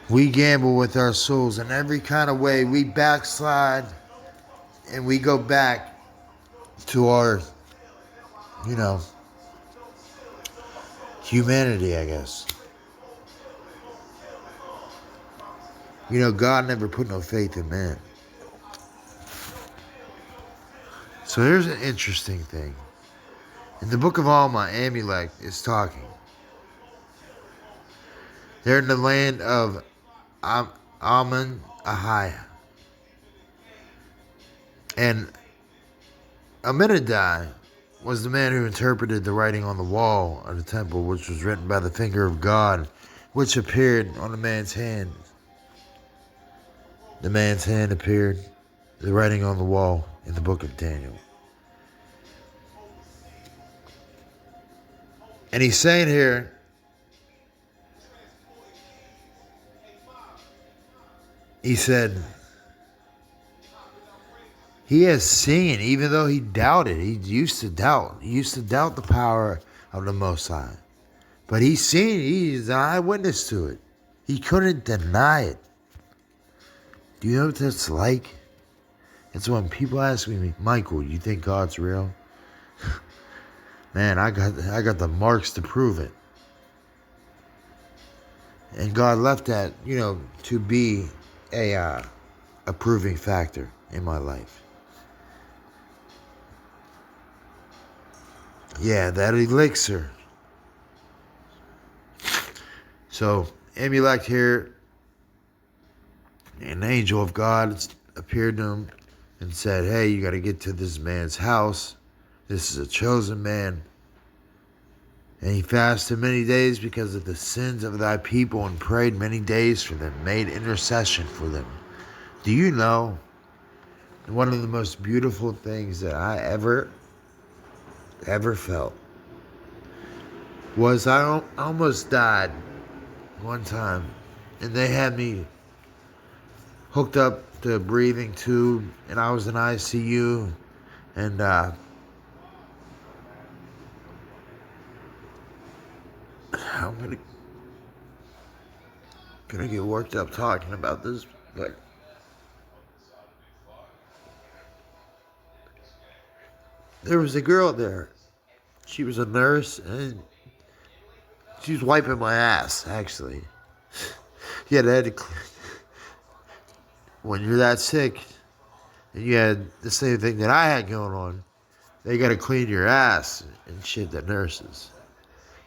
We gamble with our souls in every kind of way. We backslide and we go back to our, you know, humanity, I guess. God never put no faith in man. So here's an interesting thing. In the book of Alma, Amulek is talking. They're in the land of Amun Ahia. And Aminadai was the man who interpreted the writing on the wall of the temple, which was written by the finger of God, which appeared on the man's hand. The man's hand appeared, the writing on the wall in the book of Daniel. And he's saying here, he said, he has seen, even though he doubted, he used to doubt. He used to doubt the power of the Most High. But he's seen, he's an eyewitness to it. He couldn't deny it. Do you know what that's like? It's when people ask me, Michael, you think God's real? Man, I got the marks to prove it. And God left that, to be a proving factor in my life. Yeah, that elixir. So, Amulek here, an angel of God appeared to him and said, hey, you got to get to this man's house. This is a chosen man. And he fasted many days because of the sins of thy people and prayed many days for them, made intercession for them. Do you know one of the most beautiful things that I ever felt was I almost died one time, and they had me hooked up to a breathing tube, and I was in ICU, and I'm gonna get worked up talking about this, but there was a girl there. She was a nurse, and she was wiping my ass, actually. Yeah, they had to, when you're that sick, and you had the same thing that I had going on, they got to clean your ass and shit, the nurses.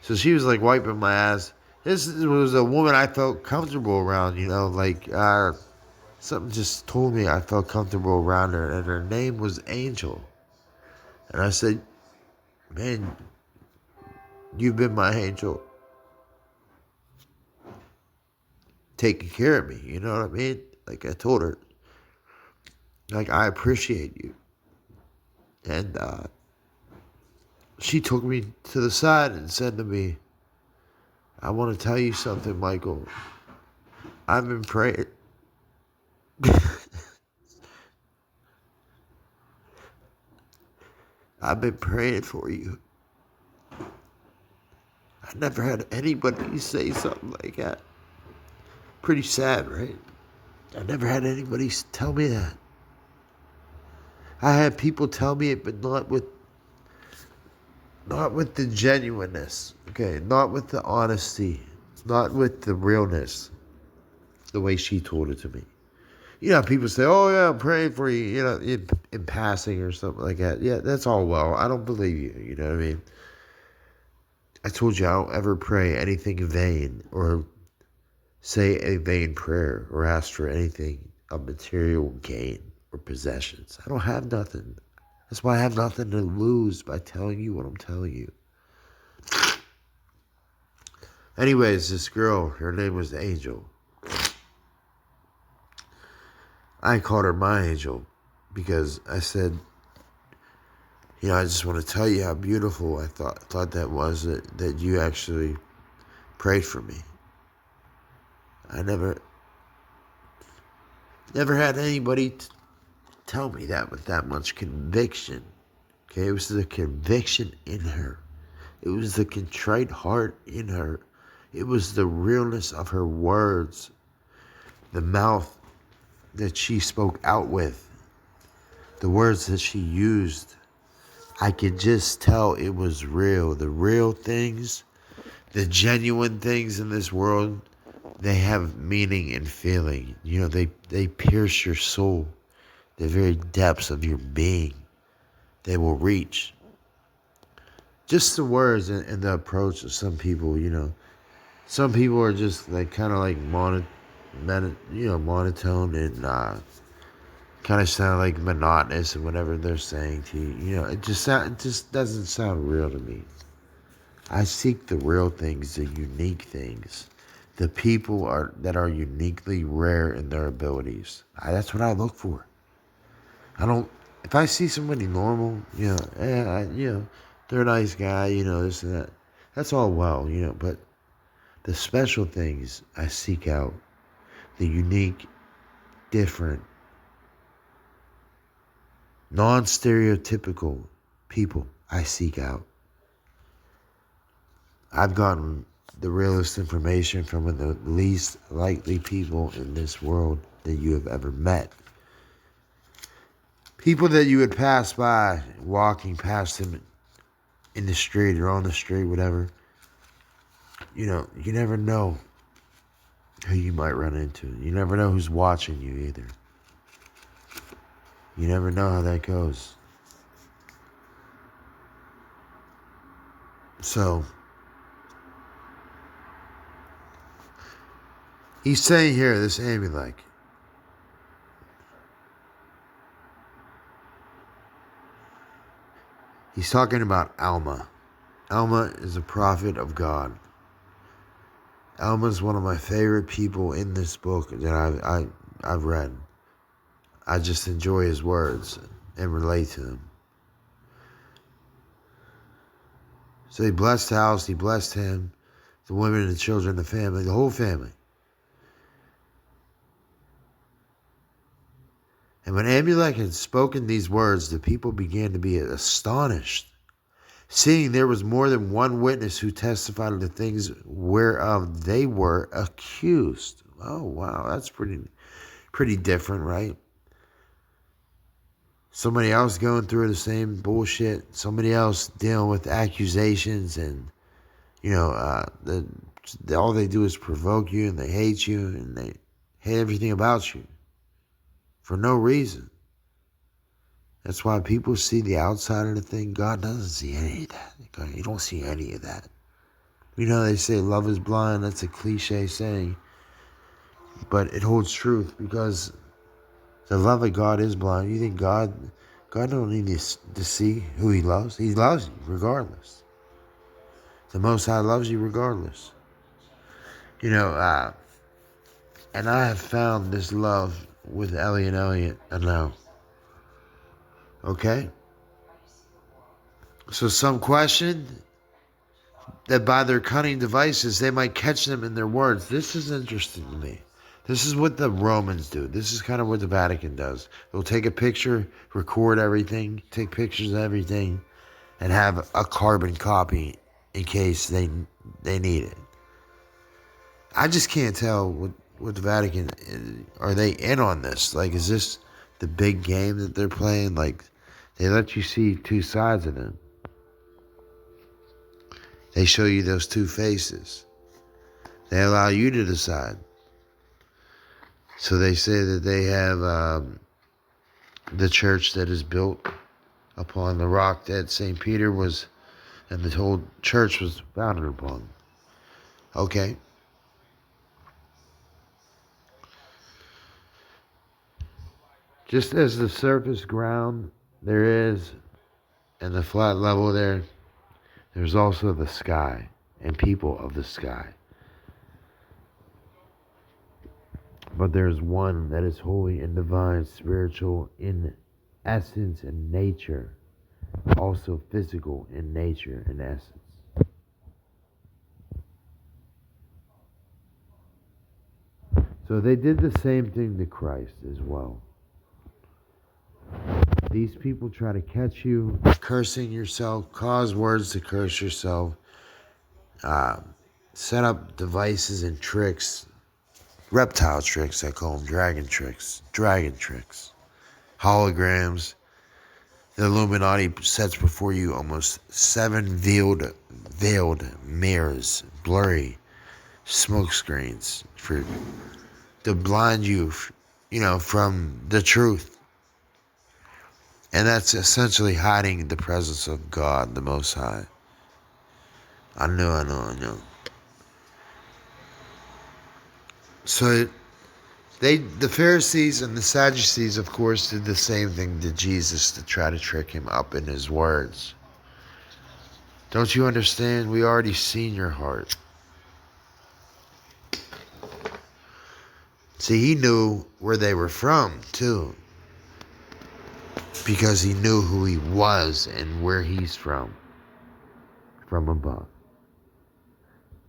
So she was like wiping my ass. This was a woman I felt comfortable around, something just told me I felt comfortable around her, and her name was Angel. And I said, man, you've been my angel, taking care of me, you know what I mean? Like I told her, like, I appreciate you. And she took me to the side and said to me, I want to tell you something, Michael. I've been praying. I've been praying for you. I never had anybody say something like that. Pretty sad, right? I never had anybody tell me that. I had people tell me it, but not with the genuineness, okay? Not with the honesty, not with the realness, the way she told it to me. People say, oh, yeah, I'm praying for you, in passing or something like that. Yeah, that's all well. I don't believe you, you know what I mean? I told you I don't ever pray anything vain or say a vain prayer or ask for anything of material gain or possessions. I don't have nothing. That's why I have nothing to lose by telling you what I'm telling you. Anyways, this girl, her name was Angel. I called her my angel because I said, I just want to tell you how beautiful I thought that was, that you actually prayed for me. I never had anybody tell me that with that much conviction. Okay, it was the conviction in her. It was the contrite heart in her. It was the realness of her words. the mouth that she spoke out with, the words that she used, I could just tell it was real. The real things, the genuine things in this world, they have meaning and feeling. You know, they pierce your soul, the very depths of your being. They will reach. Just the words and the approach of some people, you know. Some people are just like kind of like monotone and kind of sound like monotonous in whatever they're saying to you. You know, it just doesn't sound real to me. I seek the real things, the unique things, the people that are uniquely rare in their abilities. That's what I look for. I don't. If I see somebody normal, you know, they're a nice guy, you know, this and that. That's all well, you know, but the special things I seek out, the unique, different, non-stereotypical people I seek out. I've gotten the realest information from the least likely people in this world that you have ever met. People that you would pass by, walking past them in the street or on the street, whatever. You know, you never know who you might run into. You never know who's watching you either. You never know how that goes. So, he's saying here, this Amulek, he's talking about Alma. Alma is a prophet of God. Alma is one of my favorite people in this book that I've read. I just enjoy his words and relate to them. So he blessed the house, he blessed him, the women and the children, the family, the whole family. And when Amulek had spoken these words, the people began to be astonished, seeing there was more than one witness who testified of the things whereof they were accused. Oh, wow, that's pretty different, right? Somebody else going through the same bullshit, somebody else dealing with accusations, and, you know, all they do is provoke you, and they hate you, and they hate everything about you for no reason. That's why people see the outside of the thing. God doesn't see any of that. You don't see any of that. You know, they say love is blind. That's a cliche saying. But it holds truth, because the love of God is blind. You think God don't need to see who he loves? He loves you regardless. The Most High loves you regardless. You know, and I have found this love with Ellie and Elliot now. Okay? So some question that by their cunning devices, they might catch them in their words. This is interesting to me. This is what the Romans do. This is kind of what the Vatican does. They'll take a picture, record everything, take pictures of everything, and have a carbon copy in case they need it. I just can't tell what the Vatican, are they in on this? Like, is this the big game that they're playing? Like, they let you see two sides of them. They show you those two faces. They allow you to decide. So they say that they have the church that is built upon the rock that St. Peter was, and the whole church was founded upon. Okay. Just as the surface ground there is, and the flat level there's also the sky and people of the sky. But there's one that is holy and divine, spiritual in essence and nature, also physical in nature and essence. So they did the same thing to Christ as well. These people try to catch you cursing yourself, cause words to curse yourself, set up devices and tricks reptile tricks, I call them dragon tricks, holograms. The Illuminati sets before you almost 7 veiled mirrors, blurry smoke screens to blind you, from the truth. And that's essentially hiding the presence of God, the Most High. I know. So the Pharisees and the Sadducees, of course, did the same thing to Jesus to try to trick him up in his words. Don't you understand? We already seen your heart. See, he knew where they were from, too. Because he knew who he was and where he's from. From above.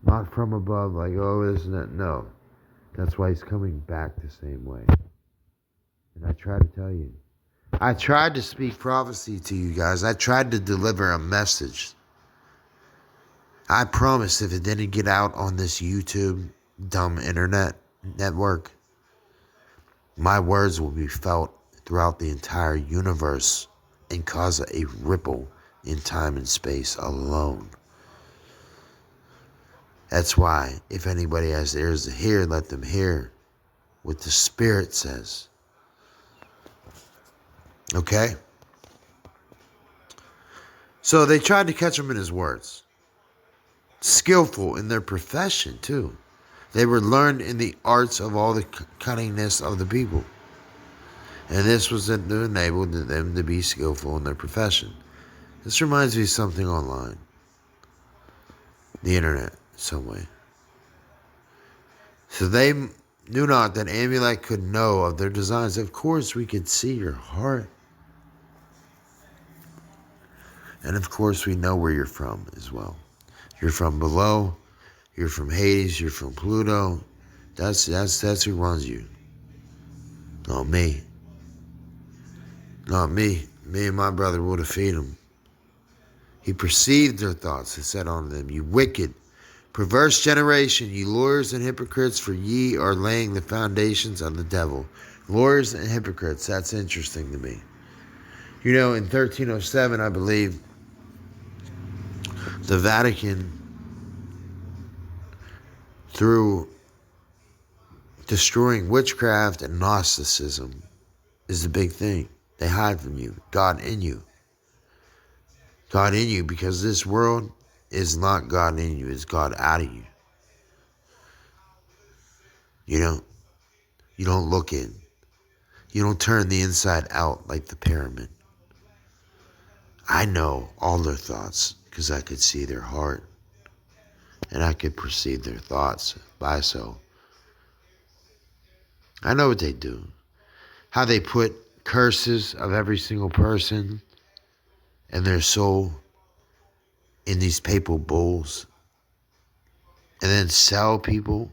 Not from above like, oh, isn't it? No. That's why he's coming back the same way. And I try to tell you. I tried to speak prophecy to you guys. I tried to deliver a message. I promise if it didn't get out on this YouTube dumb internet network, my words will be felt throughout the entire universe and cause a ripple in time and space alone. That's why, if anybody has ears to hear, let them hear what the Spirit says. Okay? So they tried to catch him in his words. Skillful in their profession, too. They were learned in the arts of all the cunningness of the people. And this was to enable them to be skillful in their profession. This reminds me of something online. The internet, some way. So they knew not that Amulek could know of their designs. Of course, we could see your heart. And of course, we know where you're from as well. You're from below. You're from Hades. You're from Pluto. That's who runs you. Not me. Not me. Me and my brother will defeat him. He perceived their thoughts and said unto them, you wicked, perverse generation, ye lawyers and hypocrites, for ye are laying the foundations of the devil. Lawyers and hypocrites, that's interesting to me. You know, in 1307, I believe, the Vatican, through destroying witchcraft and Gnosticism, is the big thing. They hide from you. God in you. God in you, because this world is not God in you. It's God out of you. You don't look in. You don't turn the inside out like the pyramid. I know all their thoughts because I could see their heart. And I could perceive their thoughts by so. I know what they do. How they put curses of every single person and their soul in these papal bulls. And then sell people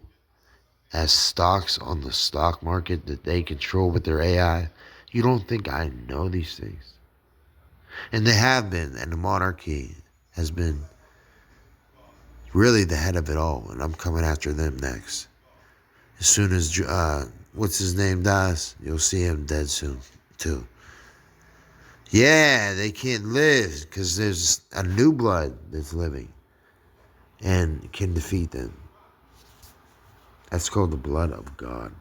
as stocks on the stock market that they control with their AI. You don't think I know these things? And they have been, and the monarchy has been really the head of it all, and I'm coming after them next. As soon as, what's his name dies, you'll see him dead soon, too. Yeah, they can't live, because there's a new blood that's living and can defeat them. That's called the blood of God.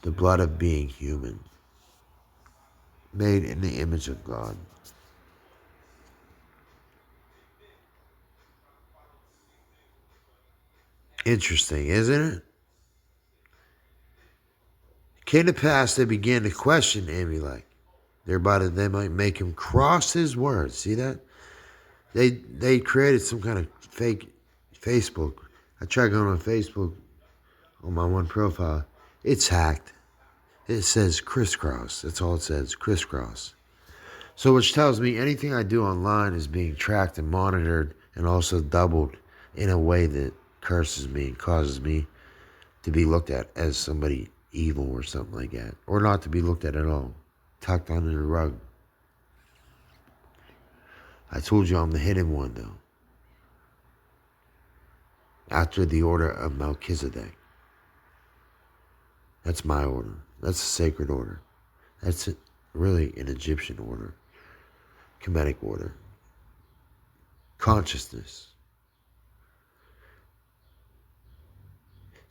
The blood of being human. Made in the image of God. Interesting, isn't it? Came to pass they began to question Amulek. Thereby they might make him cross his words. See that? They created some kind of fake Facebook. I tried going on Facebook on my one profile. It's hacked. It says crisscross. That's all it says, crisscross. So which tells me anything I do online is being tracked and monitored and also doubled in a way that curses me and causes me to be looked at as somebody evil or something like that. Or not to be looked at all. Tucked under the rug. I told you I'm the hidden one, though. after the order of Melchizedek. That's my order. That's a sacred order. That's really an Egyptian order, Kemetic order. Consciousness.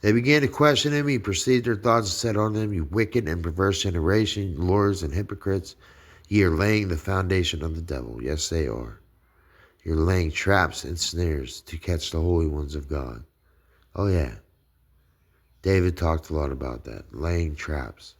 They began to question him. He perceived their thoughts and said on them, "You wicked and perverse generation, lords and hypocrites, ye are laying the foundation of the devil." Yes, they are. You're laying traps and snares to catch the holy ones of God. Oh, yeah. David talked a lot about that, laying traps.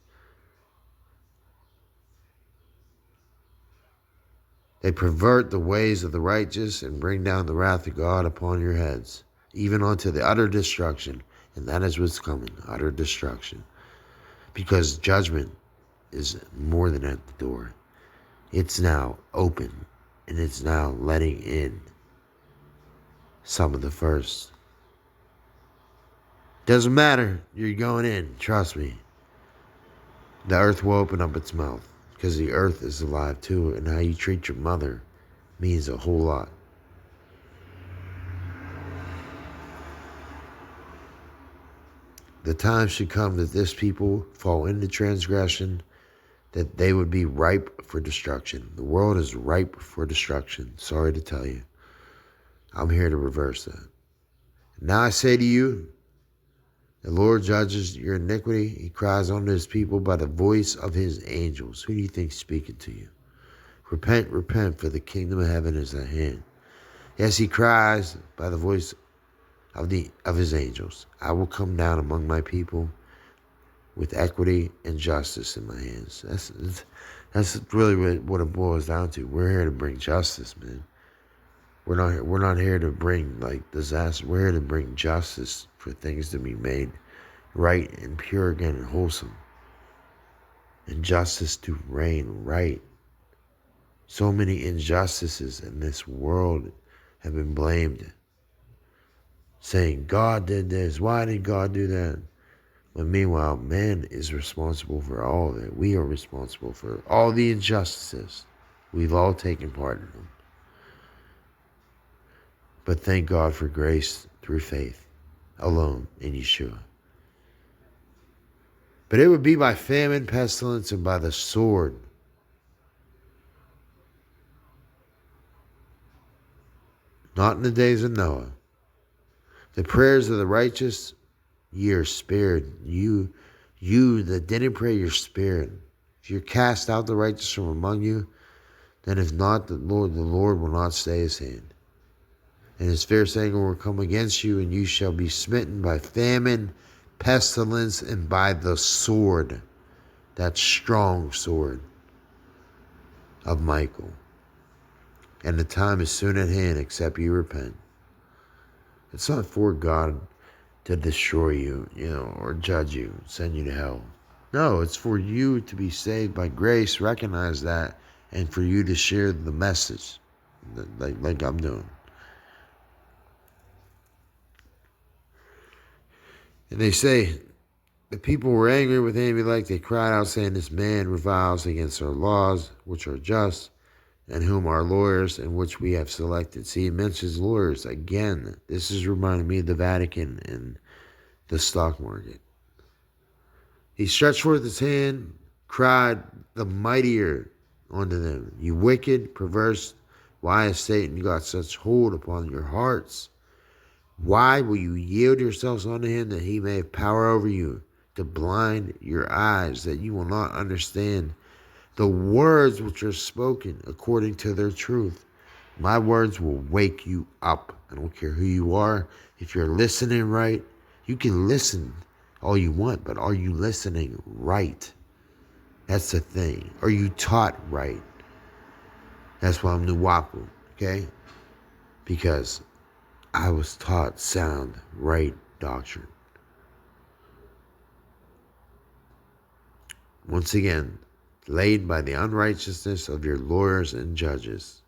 They pervert the ways of the righteous and bring down the wrath of God upon your heads, even unto the utter destruction. And that is what's coming, utter destruction. Because judgment is more than at the door. It's now open, and it's now letting in some of the first. Doesn't matter, you're going in, trust me. The earth will open up its mouth, because the earth is alive too, and how you treat your mother means a whole lot. The time should come that this people fall into transgression, that they would be ripe for destruction. The world is ripe for destruction. Sorry to tell you. I'm here to reverse that. Now I say to you, the Lord judges your iniquity. He cries unto his people by the voice of his angels. Who do you think is speaking to you? Repent, repent, for the kingdom of heaven is at hand. Yes, he cries by the voice of his angels. I will come down among my people with equity and justice in my hands. That's really what it boils down to. We're here to bring justice, man. We're not here to bring like disaster. We're here to bring justice for things to be made right and pure again and wholesome. And justice to reign right. So many injustices in this world have been blamed, saying God did this. Why did God do that? But meanwhile, man is responsible for all of it. We are responsible for all the injustices. We've all taken part in them. But thank God for grace through faith alone in Yeshua. But it would be by famine, pestilence, and by the sword. Not in the days of Noah. The prayers of the righteous, ye are spared. You that didn't pray, you're spared. If you're cast out the righteous from among you, then if not, the Lord will not stay his hand. And his fierce anger will come against you, and you shall be smitten by famine, pestilence, and by the sword, that strong sword of Michael. And the time is soon at hand, except you repent. It's not for God to destroy you, or judge you, send you to hell. No, it's for you to be saved by grace, recognize that, and for you to share the message, like I'm doing. And they say, the people were angry with Amalek. They cried out, saying, this man reviles against our laws, which are just, and whom our lawyers, and which we have selected. See, he mentions lawyers again. This is reminding me of the Vatican and the stock market. He stretched forth his hand, cried the mightier unto them, you wicked, perverse, why has Satan got such hold upon your hearts? Why will you yield yourselves unto him, that he may have power over you, to blind your eyes, that you will not understand the words which are spoken according to their truth? My words will wake you up. I don't care who you are. If you're listening right, you can listen all you want, but are you listening right? That's the thing. Are you taught right? That's why I'm Nuwapu, okay? Because I was taught sound, right doctrine. Once again, laid by the unrighteousness of your lawyers and judges.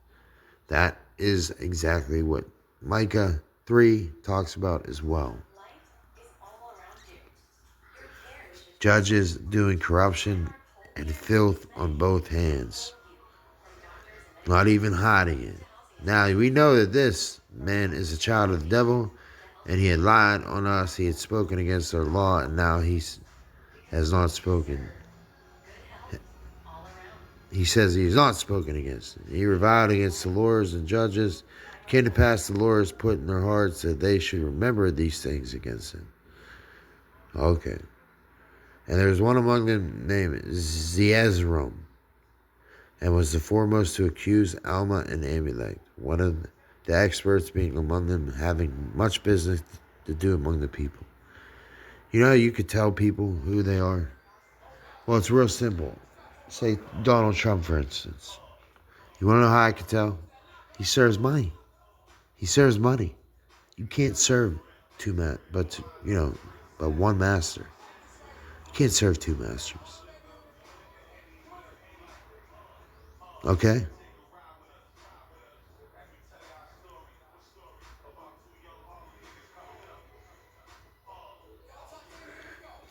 That is exactly what Micah 3 talks about as well. Judges doing corruption and filth on both hands, not even hiding it. Now, we know that this man is a child of the devil, And he had lied on us. He had spoken against our law, and now he has not spoken. He says he has not spoken against it. He reviled against the lawyers and judges. It came to pass the lawyers put in their hearts that they should remember these things against him. Okay. And there was one among them named Zeezrom, and was the foremost to accuse Alma and Amulek, one of the experts being among them, having much business to do among the people. You know how you could tell people who they are? Well, it's real simple. Say Donald Trump, for instance. You want to know how I could tell? He serves money. He serves money. You can't serve but one master. You can't serve two masters. Okay?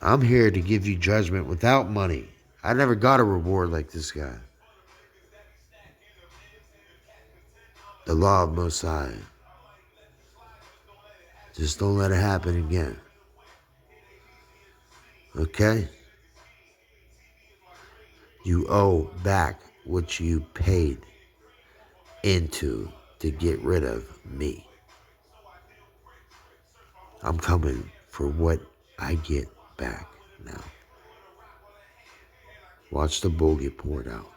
I'm here to give you judgment without money. I never got a reward like this guy. The law of Most High. Just don't let it happen again. Okay? You owe back what you paid into to get rid of me. I'm coming for what I get back now. Watch the bull get poured out.